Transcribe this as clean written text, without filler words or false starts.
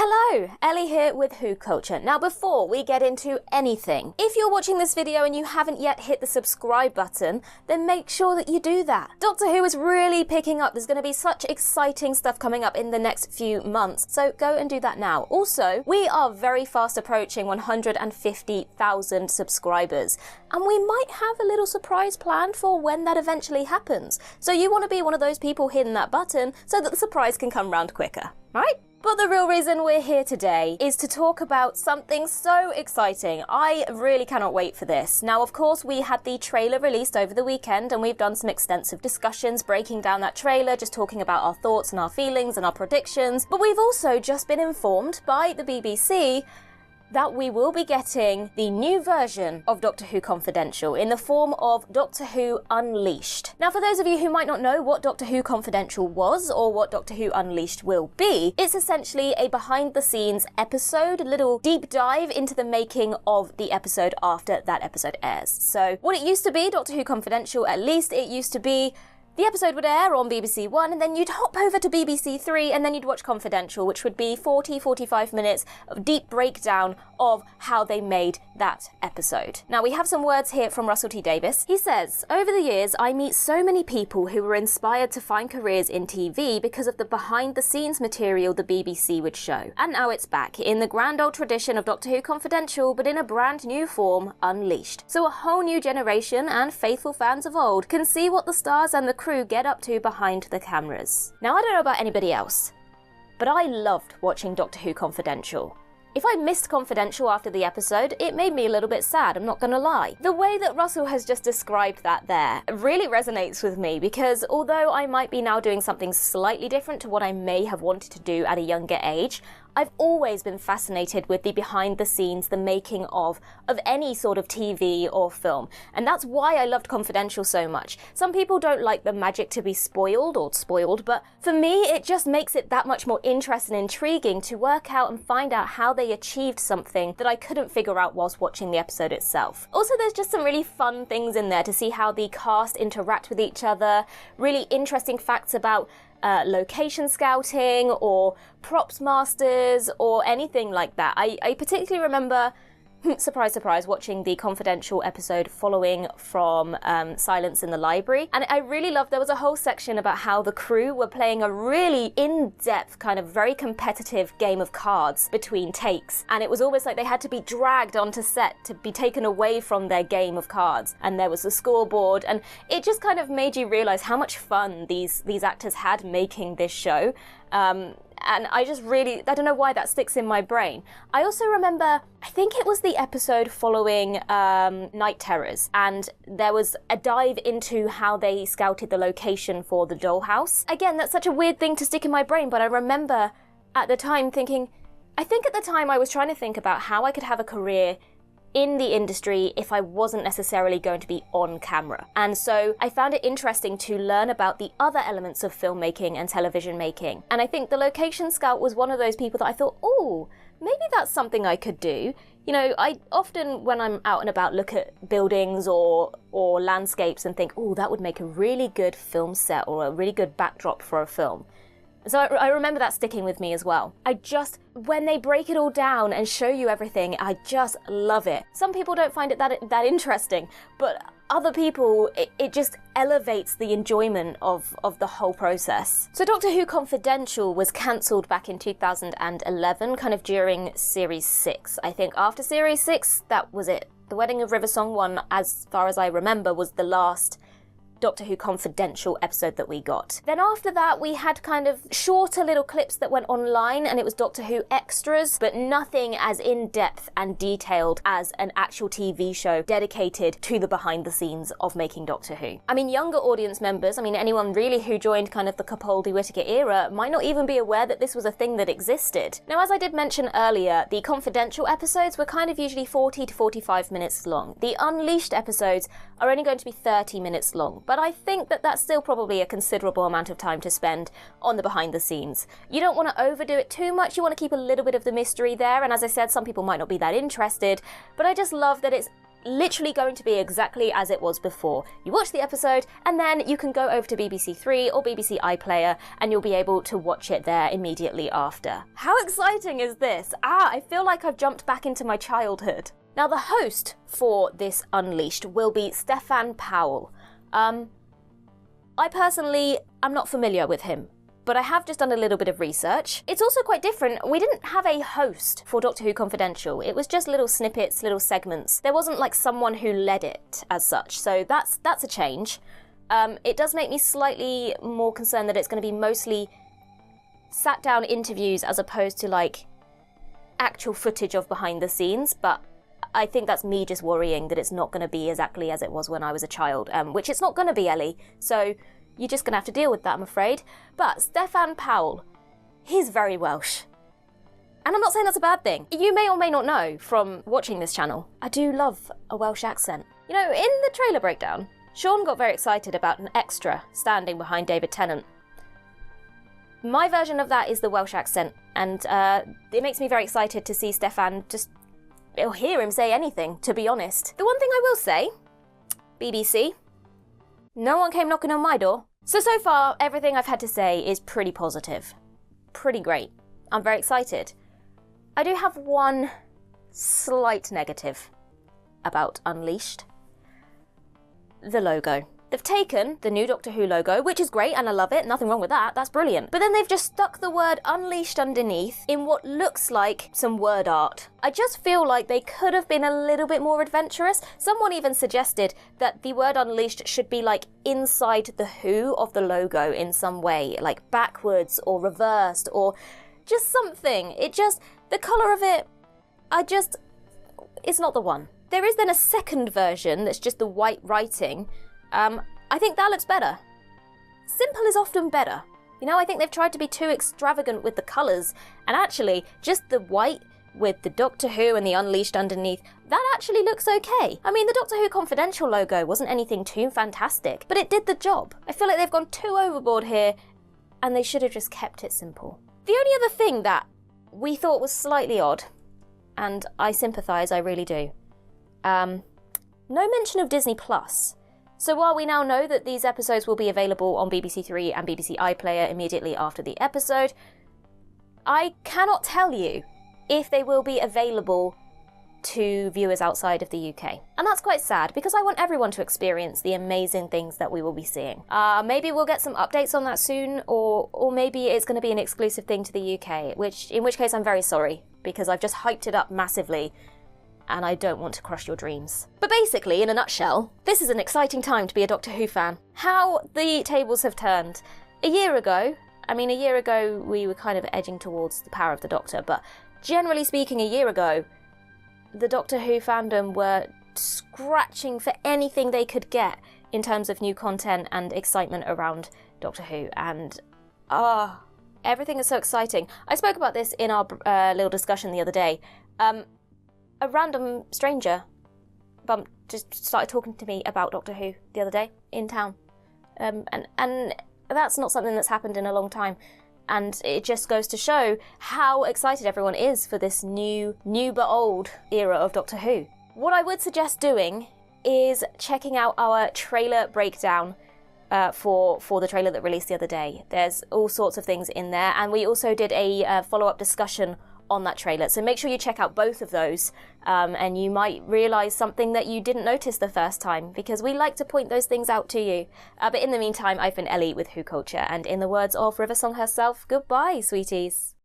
Hello, Ellie here with WhoCulture. Now before we get into anything, if you're watching this video and you haven't yet hit the subscribe button, then make sure that you do that. Doctor Who is really picking up. There's going to be such exciting stuff coming up in the next few months, so go and do that now. Also, we are very fast approaching 150,000 subscribers, and we might have a little surprise planned for when that eventually happens. So you want to be one of those people hitting that button so that the surprise can come round quicker, right? But the real reason we're here today is to talk about something so exciting. I really cannot wait for this. Now, of course, we had the trailer released over the weekend and we've done some extensive discussions breaking down that trailer, just talking about our thoughts and our feelings and our predictions. But we've also just been informed by the BBC that we will be getting the new version of Doctor Who Confidential in the form of Doctor Who Unleashed. Now, for those of you who might not know what Doctor Who Confidential was or what Doctor Who Unleashed will be, it's essentially a behind-the-scenes episode, a little deep dive into the making of the episode after that episode airs. So what it used to be, Doctor Who Confidential, at least it used to be the episode would air on BBC One, and then you'd hop over to BBC Three, and then you'd watch Confidential, which would be 40-45 minutes of deep breakdown of how they made that episode. Now, we have some words here from Russell T Davies. He says, "Over the years, I meet so many people who were inspired to find careers in TV because of the behind-the-scenes material the BBC would show. And now it's back, in the grand old tradition of Doctor Who Confidential, but in a brand new form, Unleashed. So a whole new generation and faithful fans of old can see what the stars and the crew get up to behind the cameras." Now, I don't know about anybody else, but I loved watching Doctor Who Confidential. If I missed Confidential after the episode, it made me a little bit sad, I'm not gonna lie. The way that Russell has just described that there really resonates with me, because although I might be now doing something slightly different to what I may have wanted to do at a younger age, I've always been fascinated with the behind the scenes, the making of any sort of TV or film. And that's why I loved Confidential so much. Some people don't like the magic to be spoiled, but for me, it just makes it that much more interesting and intriguing to work out and find out how they achieved something that I couldn't figure out whilst watching the episode itself. Also, there's just some really fun things in there to see how the cast interact with each other, really interesting facts about location scouting or props masters or anything like that. I particularly remember, surprise, surprise, watching the Confidential episode following from Silence in the Library. And I really loved, there was a whole section about how the crew were playing a really in-depth, kind of very competitive game of cards between takes. And it was almost like they had to be dragged onto set to be taken away from their game of cards. And there was a scoreboard, and it just kind of made you realize how much fun these actors had making this show. And I just really, I don't know why that sticks in my brain. I also remember, I think it was the episode following Night Terrors, and there was a dive into how they scouted the location for the dollhouse. Again, that's such a weird thing to stick in my brain, but I remember at the time thinking, I think at the time I was trying to think about how I could have a career in the industry if I wasn't necessarily going to be on camera. And so I found it interesting to learn about the other elements of filmmaking and television making. And I think the location scout was one of those people that I thought, oh, maybe that's something I could do. You know, I often, when I'm out and about, look at buildings or landscapes and think, oh, that would make a really good film set or a really good backdrop for a film. So I remember that sticking with me as well. When they break it all down and show you everything, I just love it. Some people don't find it that interesting, but other people, it just elevates the enjoyment of the whole process. So Doctor Who Confidential was cancelled back in 2011, kind of during Series 6. I think after Series 6, that was it. The Wedding of River Song 1, as far as I remember, was the last Doctor Who Confidential episode that we got. Then after that, we had kind of shorter little clips that went online, and it was Doctor Who Extras, but nothing as in-depth and detailed as an actual TV show dedicated to the behind the scenes of making Doctor Who. I mean, younger audience members, anyone really who joined kind of the Capaldi-Whittaker era might not even be aware that this was a thing that existed. Now, as I did mention earlier, the Confidential episodes were kind of usually 40 to 45 minutes long. The Unleashed episodes are only going to be 30 minutes long, but I think that that's still probably a considerable amount of time to spend on the behind the scenes. You don't want to overdo it too much, you want to keep a little bit of the mystery there, and as I said, some people might not be that interested, but I just love that it's literally going to be exactly as it was before. You watch the episode and then you can go over to BBC Three or BBC iPlayer and you'll be able to watch it there immediately after. How exciting is this? I feel like I've jumped back into my childhood. Now the host for this Unleashed will be Stefan Powell. I personally am not familiar with him, but I have just done a little bit of research. It's also quite different. We didn't have a host for Doctor Who Confidential. It was just little snippets, little segments. There wasn't like someone who led it as such, so that's a change. It does make me slightly more concerned that it's going to be mostly sat down interviews as opposed to like actual footage of behind the scenes, but I think that's me just worrying that it's not going to be exactly as it was when I was a child, which it's not going to be, Ellie, so you're just going to have to deal with that, I'm afraid. But Stefan Powell, he's very Welsh. And I'm not saying that's a bad thing. You may or may not know from watching this channel, I do love a Welsh accent. You know, in the trailer breakdown, Sean got very excited about an extra standing behind David Tennant. My version of that is the Welsh accent, and it makes me very excited to see Stefan I'll hear him say anything, to be honest. The one thing I will say, BBC, no one came knocking on my door. So far, everything I've had to say is pretty positive. Pretty great. I'm very excited. I do have one slight negative about Unleashed. The logo. They've taken the new Doctor Who logo, which is great and I love it, nothing wrong with that, that's brilliant. But then they've just stuck the word Unleashed underneath in what looks like some word art. I just feel like they could have been a little bit more adventurous. Someone even suggested that the word Unleashed should be like inside the Who of the logo in some way, like backwards or reversed or just something. The colour of it, it's not the one. There is then a second version that's just the white writing. I think that looks better. Simple is often better. You know, I think they've tried to be too extravagant with the colours, and actually, just the white with the Doctor Who and the Unleashed underneath, that actually looks okay. I mean, the Doctor Who Confidential logo wasn't anything too fantastic, but it did the job. I feel like they've gone too overboard here, and they should have just kept it simple. The only other thing that we thought was slightly odd, and I sympathise, I really do, no mention of Disney+. So while we now know that these episodes will be available on BBC Three and BBC iPlayer immediately after the episode, I cannot tell you if they will be available to viewers outside of the UK. And that's quite sad because I want everyone to experience the amazing things that we will be seeing. Maybe we'll get some updates on that soon, or maybe it's going to be an exclusive thing to the UK, in which case I'm very sorry because I've just hyped it up massively and I don't want to crush your dreams. But basically, in a nutshell, this is an exciting time to be a Doctor Who fan. How the tables have turned. A year ago we were kind of edging towards the power of the Doctor, but generally speaking, a year ago, the Doctor Who fandom were scratching for anything they could get in terms of new content and excitement around Doctor Who, and everything is so exciting. I spoke about this in our little discussion the other day. A random stranger just started talking to me about Doctor Who the other day in town. And that's not something that's happened in a long time. And it just goes to show how excited everyone is for this new but old era of Doctor Who. What I would suggest doing is checking out our trailer breakdown for the trailer that released the other day. There's all sorts of things in there, and we also did a follow-up discussion on that trailer, so make sure you check out both of those, and you might realise something that you didn't notice the first time, because we like to point those things out to you. But in the meantime, I've been Ellie with WhoCulture, and in the words of Riversong herself, goodbye, sweeties.